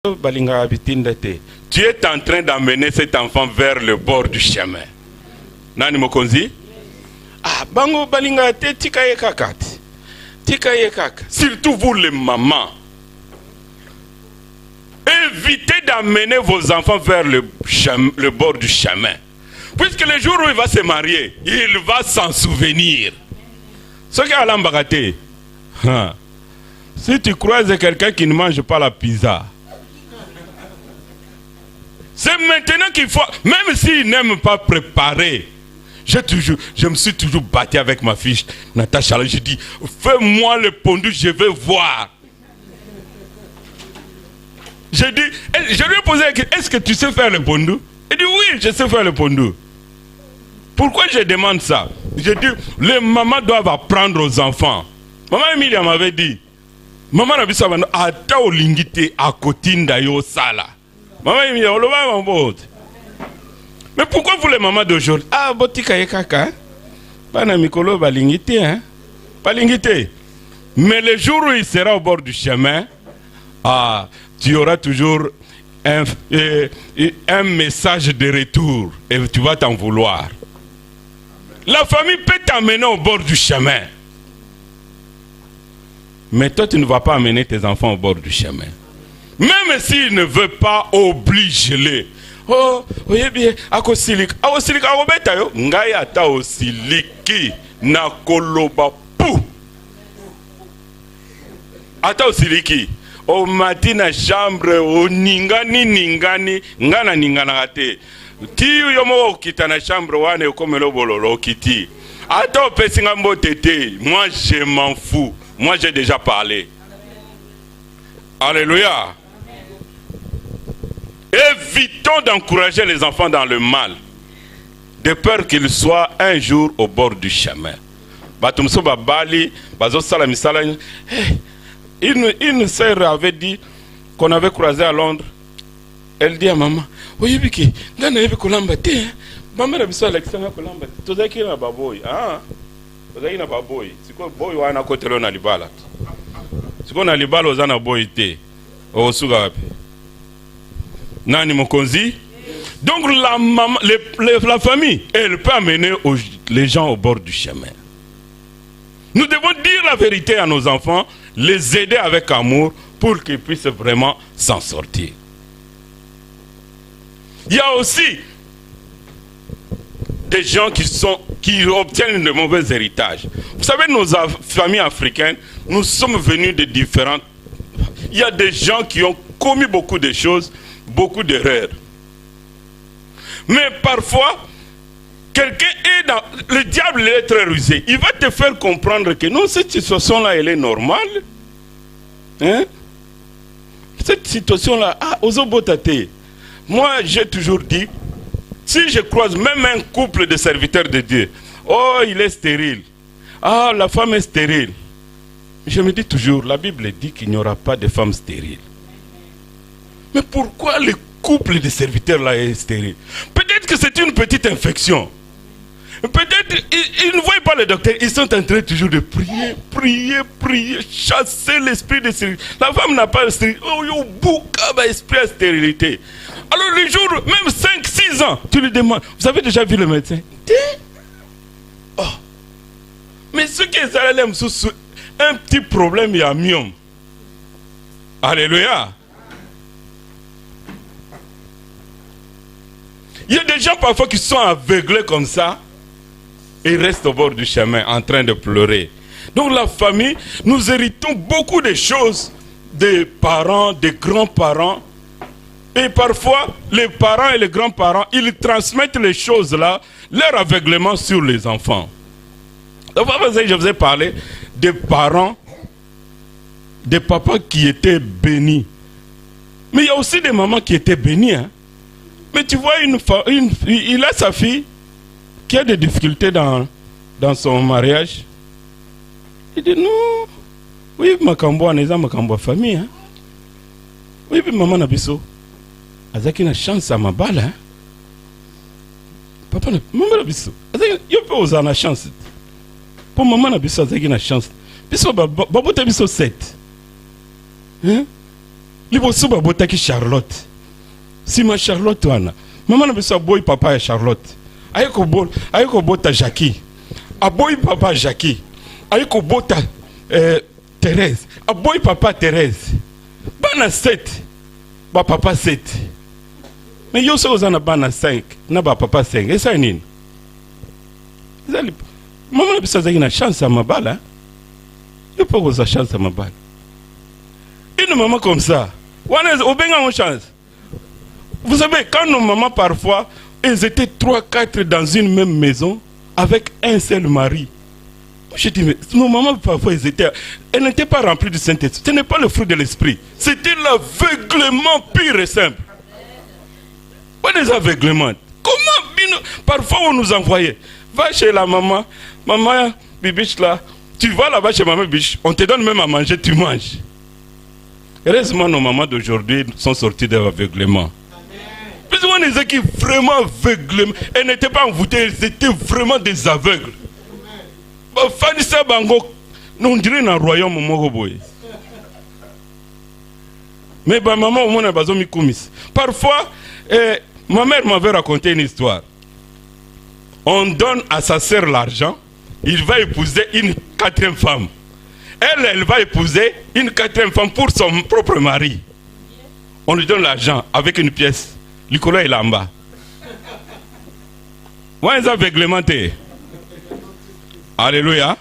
Tu es en train d'amener cet enfant vers le bord du chemin. Nani mokonzi? Ah, bango balinga te tika ye kakati. Tika ye kaka. Surtout vous les mamans. Évitez d'amener vos enfants vers le bord du chemin. Puisque le jour où il va se marier, il va s'en souvenir. Ce qui est à l'ambaraté. Si tu croises quelqu'un qui ne mange pas la pizza, c'est maintenant qu'il faut, même s'il n'aime pas préparer. Je me suis toujours battu avec ma fille Natacha. Je dis, fais-moi le pondu, je vais voir. Je lui ai posé la question, est-ce que tu sais faire le pondu? Il dit, oui, je sais faire le pondu. Pourquoi je demande ça? Je dis, les mamans doivent apprendre aux enfants. Maman Emilia m'avait dit, maman n'a vu ça, ata olingite akotinda yo sala. Maman Emilia, on le voit en bord. Mais pourquoi vous les mamans d'aujourd'hui? Ah, botika ye kaka. Bana mikolo balingite, hein? Balingite. Mais le jour où il sera au bord du chemin, ah, tu auras toujours un message de retour et tu vas t'en vouloir. La famille peut t'amener au bord du chemin. Mais toi, tu ne vas pas amener tes enfants au bord du chemin. Même s'ils ne veulent pas, oblige-les. Oh, oui bien, akosilik. Akosilik, akobeta yo. Ngai ata osiliki na koloba pou. Ata osiliki. O matina chambre, o ningani, ngana ningana gate. Ti yomo okita na chambre wane okomelo bololo okiti. Ata opesinga mbotete. Moi je m'en fous. Moi j'ai déjà parlé. Alléluia. Évitons d'encourager les enfants dans le mal, de peur qu'ils soient un jour au bord du chemin. Une sœur avait dit qu'on avait croisé à Londres. Elle dit à maman, oui, Biki, Gana Ebi Kolambate, maman a vu Alexandre Kolambate. Tozaki na baboy. Ah, Tozaki na baboy. C'est quoi boy ou ana côté là na libala? C'est quoi na libala aux ana boy té? Au Sugape. Nani mokonzi? Donc la maman, la famille, elle peut amener les gens au bord du chemin. Nous devons dire la vérité à nos enfants, les aider avec amour pour qu'ils puissent vraiment s'en sortir. Il y a aussi des gens qui obtiennent de mauvais héritages. Vous savez, nos familles africaines, nous sommes venus de différentes... Il y a des gens qui ont commis beaucoup de choses, beaucoup d'erreurs. Mais parfois, quelqu'un est dans... Le diable est très rusé. Il va te faire comprendre que non, cette situation-là, elle est normale. Hein? Cette situation-là, ah, ozobotate. Moi, j'ai toujours dit, si je croise même un couple de serviteurs de Dieu, oh, il est stérile. Ah, la femme est stérile. Je me dis toujours, la Bible dit qu'il n'y aura pas de femme stérile. Mais pourquoi le couple de serviteurs là est stérile? Peut-être que c'est une petite infection. Peut-être ils ne voient pas le docteur. Ils sont en train toujours de prier, chasser l'esprit de stérilité. La femme n'a pas de stérilité. Oh, il y a beaucoup d'esprit de stérilité. Alors le jour, même 5-6 ans, tu lui demandes, vous avez déjà vu le médecin? Oh. Mais ce qui est un petit problème, il y a mieux. Alléluia. Il y a des gens parfois qui sont aveuglés comme ça et restent au bord du chemin en train de pleurer. Donc la famille, nous héritons beaucoup de choses des parents, des grands-parents. Et parfois, les parents et les grands-parents, ils transmettent les choses-là, leur aveuglement sur les enfants. Donc, je vous ai parlé des parents, des papas qui étaient bénis. Mais il y a aussi des mamans qui étaient bénies. Hein? Mais tu vois, il a sa fille qui a des difficultés dans son mariage. Il dit non, oui, ma famille. Hein? Oui, maman Nabiso. Azaki na chance à ma balle. Hein? Papa, maman Nabiso. Il peut oser la chance. Pour maman Nabiso, Azaki na chance. Biso, babou te biso 7. Hein? liboso babotaki Charlotte. Si ma Charlotte wana. Maman na biso boy papa ya Charlotte. Ayeko bota Jackie. Aboy papa Jackie. Ayeko bota Thérèse. Aboy papa Thérèse. Bana 7. Ba papa 7. Mais yo so ozana bana 5. Na ba papa 5. Esa nini? Maman na biso zaki na chance à mabala. Il faut que ça chance à mabala. Une maman comme ça. On a une chance. Vous savez, quand nos mamans parfois, elles étaient 3-4 dans une même maison avec un seul mari. Je dis, mais nos mamans parfois, elles n'étaient pas remplies du Saint-Esprit. Ce n'est pas le fruit de l'esprit. C'était l'aveuglement pur et simple. Pas des aveuglements. Comment parfois on nous envoyait. Va chez la maman. Maman, bibiche là. Tu vas là-bas chez maman bibiche. On te donne même à manger, tu manges. Heureusement, nos mamans d'aujourd'hui sont sorties de l'aveuglement. Plus ou moins, ils étaient vraiment aveugles. Elles n'étaient pas envoûtées, elles étaient vraiment des aveugles. Fanissa Bango, nous dirait dans le royaume Moroboy. Mais maman, au moins, a besoin de commis. Parfois, ma mère m'avait raconté une histoire. On donne à sa sœur l'argent, il va épouser une 4e femme. Elle va épouser une 4e femme pour son propre mari. On lui donne l'argent avec une pièce. Nicolas est là en bas. Moi, ils ont aveuglementé. Alléluia.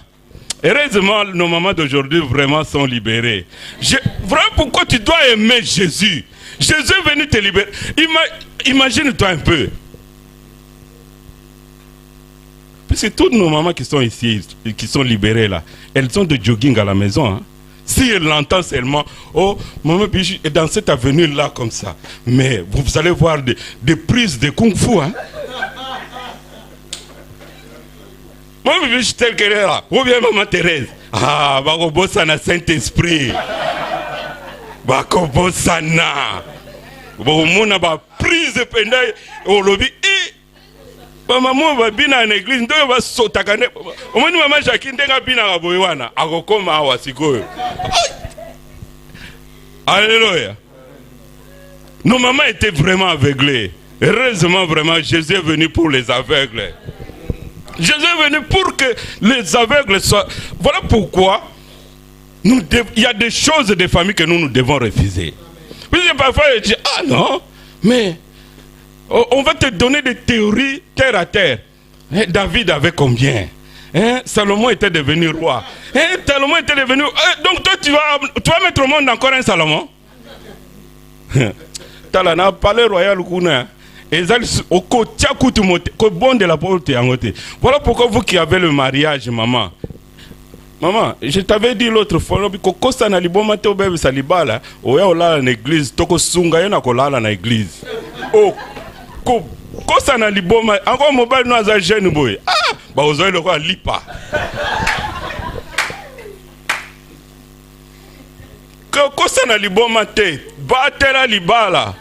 Heureusement, nos mamans d'aujourd'hui vraiment sont libérées. Vraiment, pourquoi tu dois aimer Jésus? Jésus est venu te libérer. Imagine-toi un peu. Puisque toutes nos mamans qui sont ici, qui sont libérées là, elles sont de jogging à la maison. Hein. Si elles l'entendent seulement, oh, maman Bichi est dans cette avenue là comme ça. Mais vous allez voir des prises de kung fu. Hein. Maman Bichi telle qu'elle est là. Ou bien maman Thérèse. Ah, Bakobosana Saint-Esprit. Bakobosana. Bakobosana ba prise de pendant au lobby. Maman va bien en église, donc va sauter à au moins maman Jacqueline denga bien à boywana, akokoma awa sikoyo. Alléluia. Nos mamans étaient vraiment aveuglées. Heureusement vraiment Jésus est venu pour les aveugles. Jésus est venu pour que les aveugles soient. Voilà pourquoi il y a des choses des familles que nous devons refuser. Puisque parfois je dis ah non, mais on va te donner des théories terre à terre. David avait combien? Salomon était devenu roi. Salomon était devenu... donc toi, tu vas mettre au monde encore un Salomon? Talana, palais royal, voilà pourquoi vous qui avez le mariage, maman. Maman, je t'avais dit l'autre fois, quand ça n'a liboma te obebe salibala, oya olala na église, toko sunga yena kolala na église. Oh, quand ça n'a liboma, encore mobile nous a jeune boy. Ah, bah vous avez le quoi lipa. Quand ça n'a liboma te, batela libala.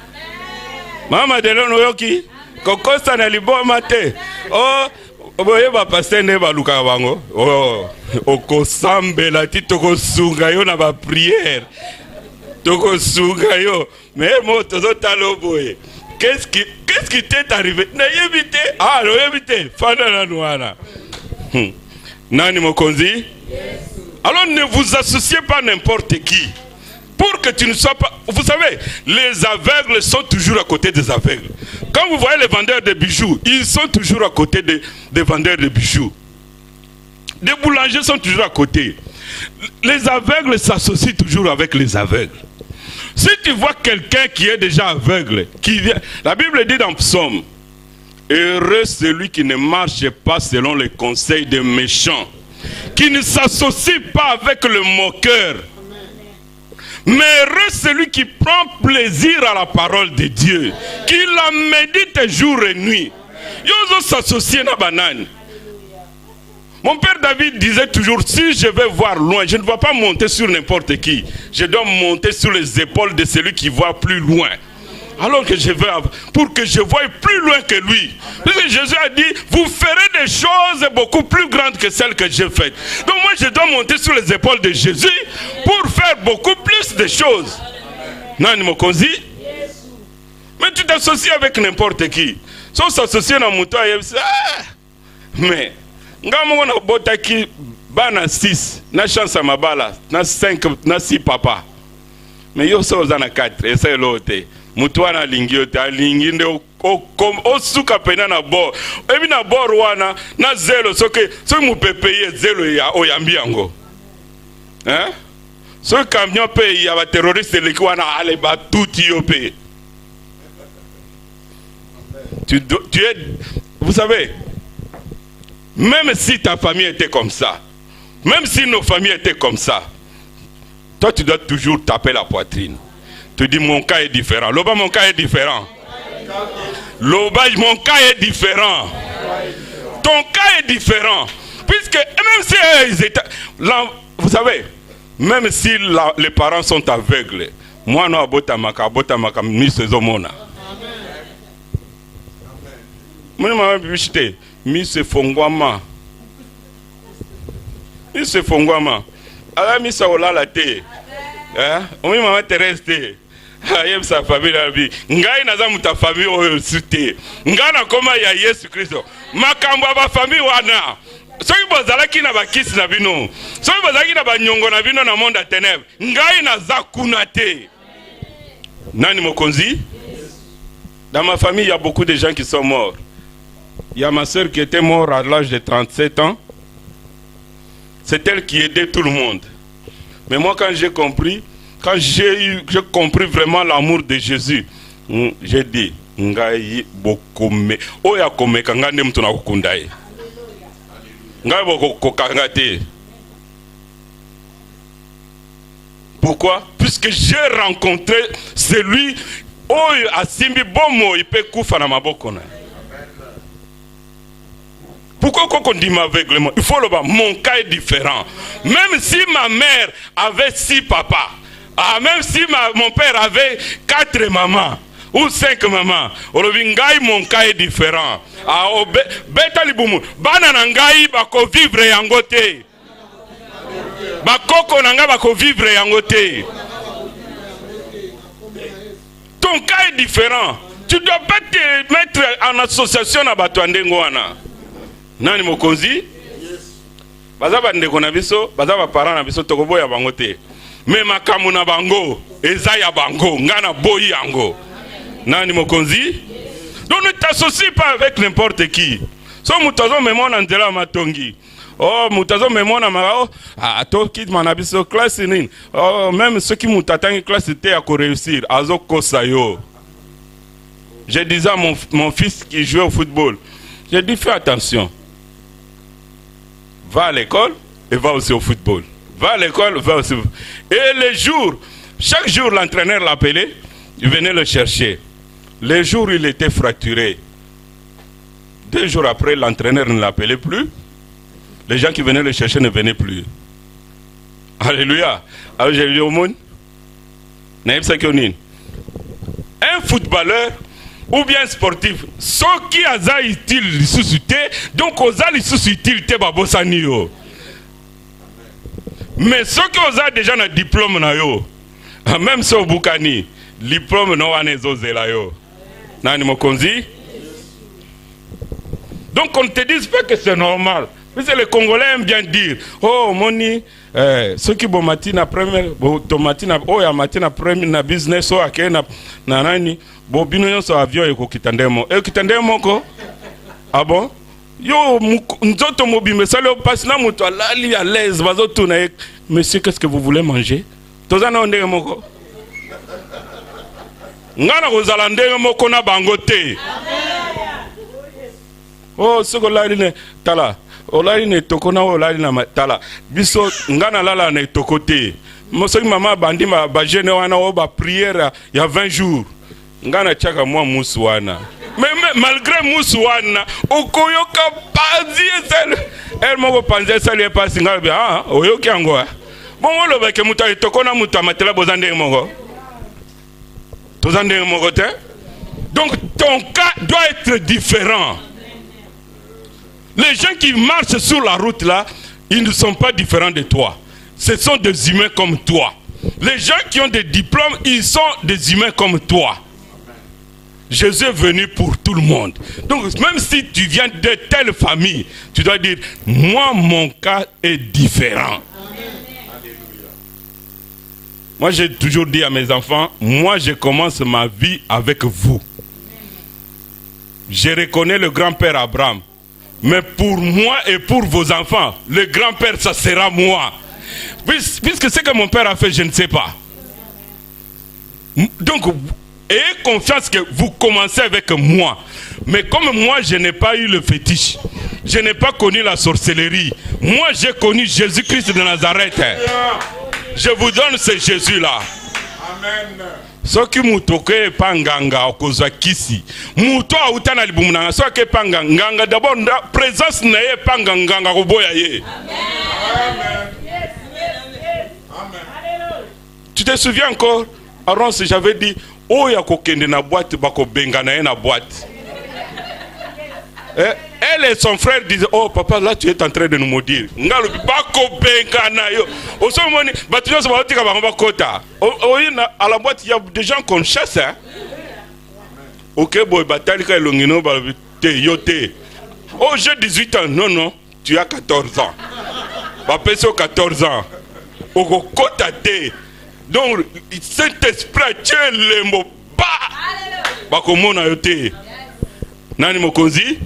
Maman de l'on oyoki, quand ça n'a liboma te, oh. Oboye ba pasteur ne ba luka bango. Oh, okosambe la ti toko sunga yo na ba prière. Toko sunga yo. Mais moi tozo talo boye. Qu'est-ce qui t'est arrivé? Na yebite. Ah, no yebite. Fana na noana. Nani mokonzi? Alors ne vous associez pas n'importe qui. Pour que tu ne sois pas... Vous savez, les aveugles sont toujours à côté des aveugles. Quand vous voyez les vendeurs de bijoux, ils sont toujours à côté des vendeurs de bijoux. Les boulangers sont toujours à côté. Les aveugles s'associent toujours avec les aveugles. Si tu vois quelqu'un qui est déjà aveugle, qui vient... La Bible dit dans Psaume, heureux celui qui ne marche pas selon les conseils des méchants, qui ne s'associe pas avec le moqueur, mais heureux celui qui prend plaisir à la parole de Dieu, qui la médite jour et nuit. Yozo s'associer na banane. Mon père David disait toujours, si je vais voir loin, je ne vais pas monter sur n'importe qui. Je dois monter sur les épaules de celui qui voit plus loin. Alors que je vais, pour que je voie plus loin que lui. Parce que Jésus a dit, vous ferez des choses beaucoup plus grandes que celles que j'ai faites. Donc moi je dois monter sur les épaules de Jésus pour faire beaucoup plus de choses. Nani mokonzi? Mais tu t'associes avec n'importe qui. Sauf s'associer dans mon toit, mais ngamu na botaki bana 6, na chance à ma bala, na 5, na 6 papa. Mais yo so zana 4, et c'est l'autre. Mutua na lingi yote, lingi nde o suka pena na bo. Ebi na bo wana, na zelo, soke mu pepeye zelo ya oyambi yango. Hein? Ce camion paye, ya ba terroriste leki wana ale ba tout yo paye. Tu es, vous savez, même si ta famille était comme ça, même si nos familles étaient comme ça, toi tu dois toujours taper la poitrine. Tu dis mon cas est différent. Loba, mon cas est différent. Loba, mon cas est différent. Ton cas est différent. Puisque même si ils étaient, là, vous savez, même si les parents sont aveugles, moi non abota maka mi sezomona. Moi maman bibichite mi se fongwama. Mi se fongwama. Ala mi sa olala te. Moi maman Thérèse te. Ayem sa famille la vie. Ngai naza muta famille oyo sute. Ngana koma ya Yesu Kristo. Makambo ba famille wana. Soki bozalaki na bakisi na bino. Soki bozalaki na banyongo na bino na monde à ténèbres. Ngai naza kuna te. Nani mokonzi? Dans ma famille, il y a beaucoup de gens qui sont morts. Il y a ma soeur qui était morte à l'âge de 37 ans. C'est elle qui aidait tout le monde. Mais moi, quand j'ai compris vraiment l'amour de Jésus, j'ai dit, Ngai bokome, oya kome kangane mtu na kukundaye. Ngai boko kangate. Pourquoi? Puisque j'ai rencontré celui oyo asimbi bomo ipe kufa na maboko na. Pourquoi qu'on dit aveuglement? Il faut le voir, mon cas est différent. Même si ma mère avait 6 papas, même si mon père avait 4 mamans, ou 5 mamans, mon cas est différent. Beta libumu, bana ngai bako vivre yangote. Bakoko nanga bako vivre yangote. Ton cas est différent. Tu ne dois pas te mettre en association à Batouandengouana. Nani mokonzi? Bazaba ndeko na biso, bazaba parents na biso tokobo ya bango te. Mais makamu na bango, eza ya bango, ngana boyi yango. Nani mokonzi? Donc ne t'associe pas avec n'importe qui. So mutazo memona ndela matongi. Oh mutazo memona mara to kit manabiso classe nin. Oh même ceux qui mutatangi classe te à réussir, azo kosa yo. Je disais à mon fils qui jouait au football, j'ai dit fais attention. Va à l'école et va aussi au football. Va à l'école, va aussi. Et les jours, chaque jour l'entraîneur l'appelait, il venait le chercher. Les jours où il était fracturé, 2 jours après, l'entraîneur ne l'appelait plus. Les gens qui venaient le chercher ne venaient plus. Alléluia. Alors j'ai dit au monde, un footballeur ou bien sportif, ce qui a utile suscité, donc aux a suscité te babosani yo. Mais ceux qui ont déjà un diplôme na yo, même sur Bukani, diplôme no anezo zela yo. Nani mokonzi? Donc on ne te dise pas que c'est normal. Mais les Congolais aiment bien dire, oh moni, ceux qui bon matin après, bon matin, oh ya matin après na business, oh ake na nani. Bon, bino so avion eko kitandemo. Kitandemo ko? Ah bon? Yo, nzoto mobi, mais ça le passe na muto alali à l'aise, bazo tuna. Monsieur, qu'est-ce que vous voulez manger? Tozana ondenge moko. Ngana kozala ndenge moko na bangote. Oh, soko lali ne tala. Olali ne tokona olali na tala. Biso ngana lala ne tokote. Mosoki mama bandi ba jeune wana o ba prière il y a 20 jours. Ngana chaka mwa musuana. Mais malgré musuana, okoyoka pazi esel. El moko panze sali e pasi ngalbe oyoki ango. Bon wolo ba ke muta tokona muta matela bozande moko. Tozande moko te. Donc ton cas doit être différent. Les gens qui marchent sur la route là, ils ne sont pas différents de toi. Ce sont des humains comme toi. Les gens qui ont des diplômes, ils sont des humains comme toi. Jésus est venu pour tout le monde. Donc, même si tu viens de telle famille, tu dois dire, moi, mon cas est différent. Moi, j'ai toujours dit à mes enfants, moi, je commence ma vie avec vous. Je reconnais le grand-père Abraham. Mais pour moi et pour vos enfants, le grand-père, ça sera moi. Puisque ce que mon père a fait, je ne sais pas. Donc, ayez confiance que vous commencez avec moi. Mais comme moi, je n'ai pas eu le fétiche, je n'ai pas connu la sorcellerie. Moi, j'ai connu Jésus-Christ de Nazareth. Je vous donne ce Jésus-là. Amen. Ce qui moutoke panganga okozwa kisi. Mouto a utana libumuna. Ce qui panganga d'abord présence nae panganga koboya ye. Amen. Tu te souviens encore? Aaron, si j'avais dit, oh ya kokende na boîte bako benga na na boîte. Elle et son frère disaient, oh papa, là tu es en train de nous maudire. À la boîte, il y a des gens qu'on chasse. Hein? Ok, boy, oh, j'ai 18 ans. Non, non, tu as 14 ans. Bapeso 14 ans. Donc, Saint-Esprit, tu es le mot. Bakomona yote. Nani mokonzi?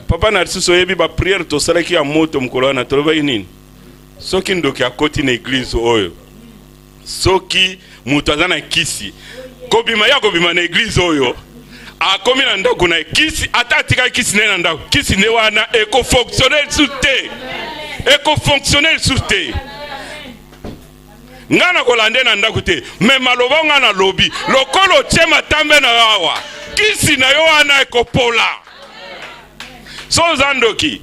Papa Narciso yebi ba prière to sala ki ya moto mukolo na toloba nini? Soki ndoki akoti na église oyo. Soki mutu azana kisi. Kobima ya kobima na église oyo. Akomi na ndako na kisi atatika kisi na ndako. Kisi ne wana eko fonctionnel soute. Eko fonctionnel soute. Ngana kolande na ndako te. Me maloba ngana lobi. Lokolo chema tambe na wawa. Kisi na yo wana ekopola. So zandoki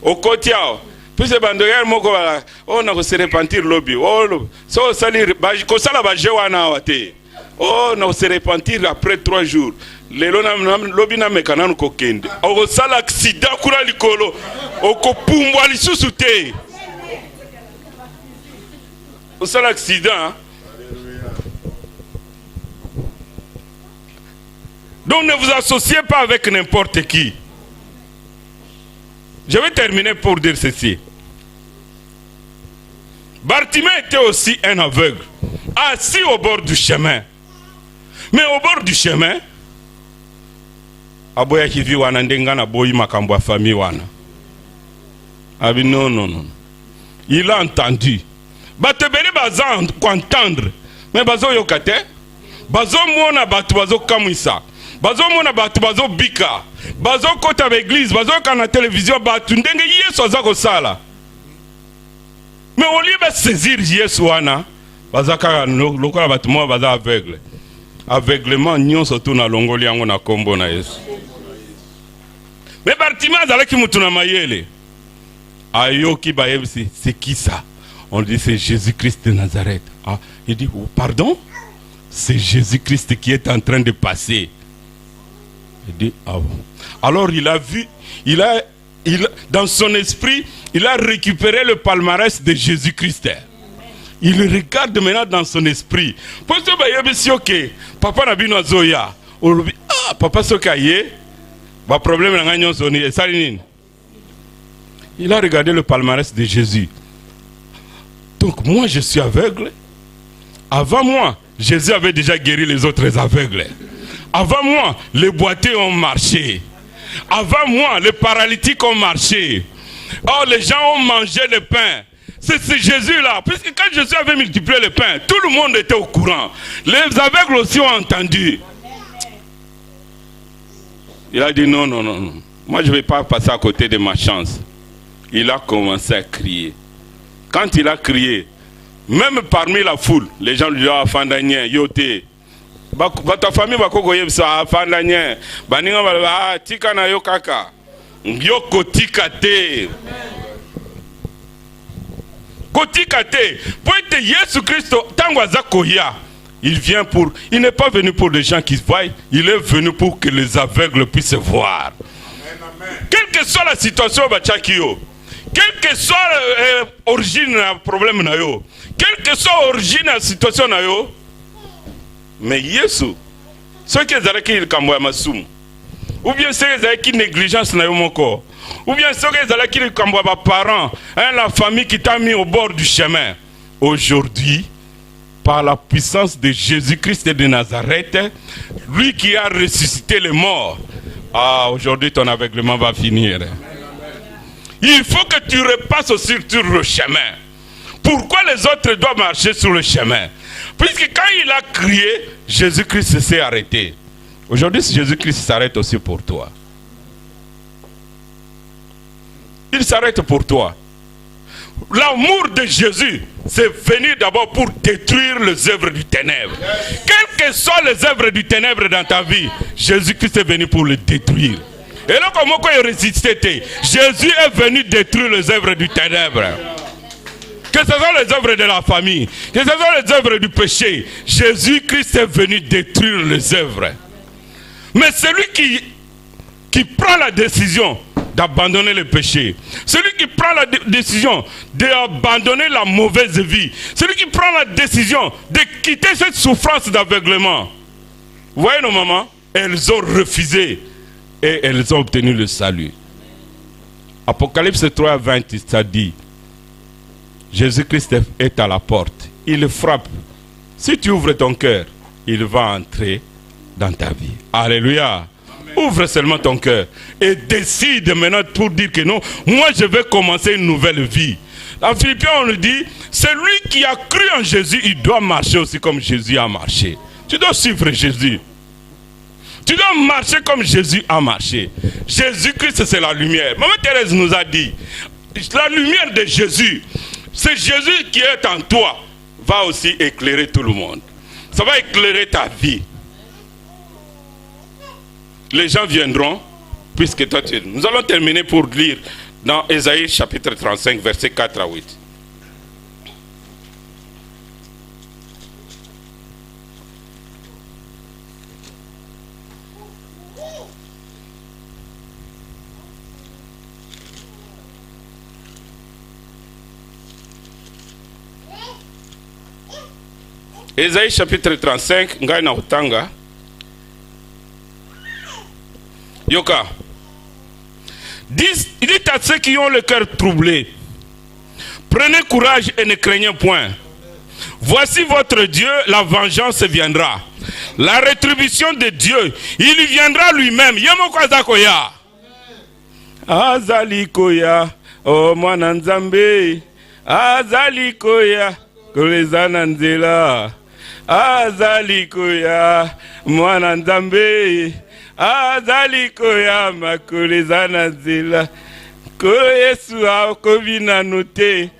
okotiao pise bandoyer moko bala on na ko se repentir lobby oh so salir ko sala ba je wana wate oh na ko se repentir après 3 jours lelo na lobby na mekana ko kende o sala accident kula likolo okopumbwa lisusu te o sala accident. Donc ne vous associez pas avec n'importe qui. Je vais terminer pour dire ceci. Bartimée était aussi un aveugle, assis au bord du chemin. Mais au bord du chemin, aboya kivi wana ndenga na boyi makambo ya famille wana. Abi non, non, non. Il a entendu. Batebele bazan entendre. Mais bazo yokate. Bazo mona batu bazo kamwisa. Bazo mona batu bazo bika. Bazo kota l'église, bazo kana télévision batu ndenge Yesu azako sala. Mais au lieu de saisir Yesu wana, bazaka lokola batu mo baza aveugle. Aveuglement nyonso tuna longoli yango na kombo na Yesu. Mais Bartimée azalaki mutu na mayele. Ayoki bayebisi, c'est qui ça? On dit c'est Jésus-Christ de Nazareth. Ah, il dit oh, pardon? C'est Jésus-Christ qui est en train de passer. Il dit, ah bon. Alors il a vu, dans son esprit, il a récupéré le palmarès de Jésus-Christ. Il regarde maintenant dans son esprit. Papa n'a pas zoya. Ah, papa sokaye. Ba problème na ngagnon soni et salinine. Il a regardé le palmarès de Jésus. Donc moi je suis aveugle. Avant moi, Jésus avait déjà guéri les autres aveugles. Avant moi, les boiteux ont marché. Avant moi, les paralytiques ont marché. Oh, les gens ont mangé le pain. C'est ce Jésus-là. Puisque quand Jésus avait multiplié le pain, tout le monde était au courant. Les aveugles aussi ont entendu. Il a dit non, non, non, non. Moi, je ne vais pas passer à côté de ma chance. Il a commencé à crier. Quand il a crié, même parmi la foule, les gens lui disent ah, Fandanien, yote. Ta famille va kokoye ça Fandanien. Baninga ba tika na yo kaka. Yoko tika te. Kotika te. Pour être Jésus Christ tango azakoya. Il vient pour, il n'est pas venu pour les gens qui voient, il est venu pour que les aveugles puissent voir. Amen, amen. Quelle que soit la situation, quelle quelle que soit l'origine du problème, quelle que soit l'origine de la situation, mais Yesu, ceux qui ont qui le ou bien ceux qui ont négligence, ou bien ceux qui ont parents, la famille qui t'a mis au bord du chemin. Aujourd'hui, par la puissance de Jésus-Christ de Nazareth, lui qui a ressuscité les morts, aujourd'hui ton aveuglement va finir. Il faut que tu repasses aussi sur le chemin. Pourquoi les autres doivent marcher sur le chemin? Puisque quand il a crié, Jésus-Christ s'est arrêté. Aujourd'hui, Jésus-Christ s'arrête aussi pour toi. Il s'arrête pour toi. L'amour de Jésus, c'est venir d'abord pour détruire les œuvres du ténèbre. Quelles que soient les œuvres du ténèbre dans ta vie, Jésus-Christ est venu pour les détruire. Et là, comment il résistait? Jésus est venu détruire les œuvres du ténèbre. Que ce soit les œuvres de la famille, que ce soit les œuvres du péché, Jésus-Christ est venu détruire les œuvres. Mais celui qui prend la décision d'abandonner le péché, celui qui prend la décision d'abandonner la mauvaise vie, celui qui prend la décision de quitter cette souffrance d'aveuglement, vous voyez nos mamans, elles ont refusé et elles ont obtenu le salut. Apocalypse 3, 20, ça dit, Jésus-Christ est à la porte, il frappe. Si tu ouvres ton cœur, il va entrer dans ta vie. Alléluia. Ouvre seulement ton cœur et décide maintenant pour dire que non, moi je vais commencer une nouvelle vie. En Philippiens on nous dit, celui qui a cru en Jésus, il doit marcher aussi comme Jésus a marché. Tu dois suivre Jésus. Tu dois marcher comme Jésus a marché. Jésus-Christ c'est la lumière. Maman Thérèse nous a dit, la lumière de Jésus, c'est Jésus qui est en toi, va aussi éclairer tout le monde. Ça va éclairer ta vie. Les gens viendront, puisque toi tu es... Nous allons terminer pour lire dans Ésaïe chapitre 35, versets 4 à 8. Ésaïe chapitre 35, Ngaina Otanga. Yoka. Dites à ceux qui ont le cœur troublé, prenez courage et ne craignez point. Voici votre Dieu, la vengeance viendra. La rétribution de Dieu, il viendra lui-même. Yamokwazakoya. Azalikoya, oh mwananzambe. Azalikoya, kolezananzela. Azalikoya, mwananzambe. Azalikoya makolezana zela ko Yesu akobina note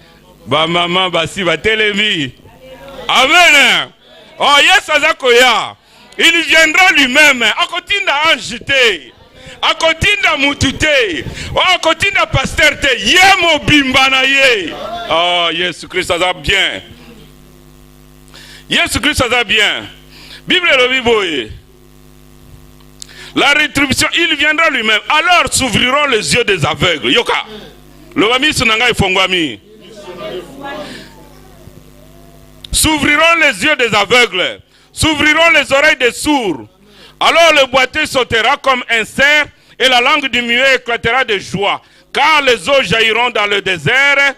ba mama basi batelemi. Amen. Oh Yesu azakoya, il viendra lui-même akotinda anjete, akotinda mutute, akotinda pasteur te yemo bimbana ye. Oh Yesu Christ aza bien. Yesu Christ aza bien. Bible le biboye. La rétribution, il viendra lui-même. Alors s'ouvriront les yeux des aveugles. Yoka. Le wami sunanga ifongwami. S'ouvriront les yeux des aveugles. S'ouvriront les oreilles des sourds. Alors le boiteux sautera comme un cerf et la langue du muet éclatera de joie. Car les eaux jailliront dans le désert.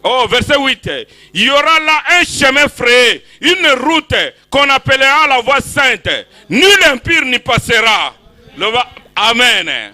Oh, verset 8. Il y aura là un chemin frayé, une route qu'on appellera la voie sainte. Nul impur n'y passera. Amen. Amen.